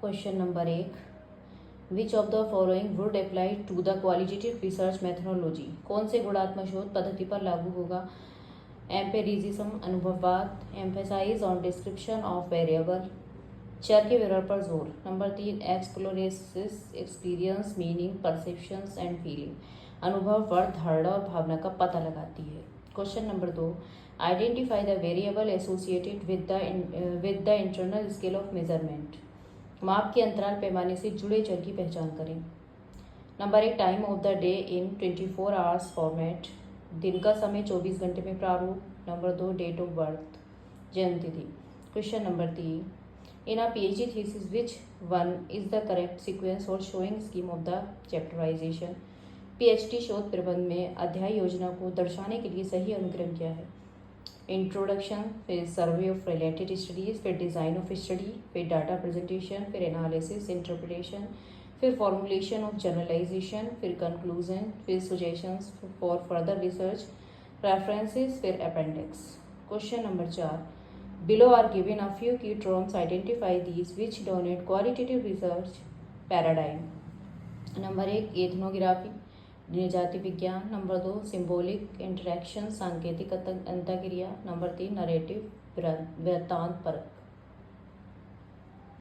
Question number 1, which of the following would apply to the qualitative research methodology? कौन से गुणात्मक शोध पद्धति पर लागू होगा? एम्पेरिज्म, अनुभववाद, emphasize on description of variable, चर के विवरण पर जोर। Number 3, explores, experience, meaning, perceptions and feeling, अनुभव, वर्ड, धारणा और भावना का पता लगाती है। Question number 2, identify the variable associated with the internal scale of measurement, माप के अंतराल पैमाने से जुड़े चर की पहचान करें। Number 1, time of the day in 24 hours format, दिन का समय 24 घंटे में प्रारूप। नंबर 2, डेट ऑफ बर्थ, जन्म तिथि। Question number 3, in a PhD thesis which one is the correct sequence for showing scheme of the chapterization? PhD शोध प्रबंध में अध्याय योजना को दर्शाने के लिए सही अनुक्रम क्या है? इंट्रोडक्शन, फिर सर्वे ऑफ रिलेटेड स्टडीज, फिर डिज़ाइन ऑफ स्टडी, फिर डाटा प्रेजेंटेशन, फिर एनालिसिस, इंटरप्रिटेशन, फिर फॉर्मुलेशन ऑफ जनरलाइजेशन, फिर कंक्लूजन, फिर suggestions for further research, references, फिर appendix. Question number 4, below are given a few key terms, identify these which dominate qualitative research paradigm. Number 1, ethnography, जनजाति विज्ञान। Number 2, symbolic interaction, सांकेतिक अंतःक्रिया। Number 3, narrative, वृत्तांत परक।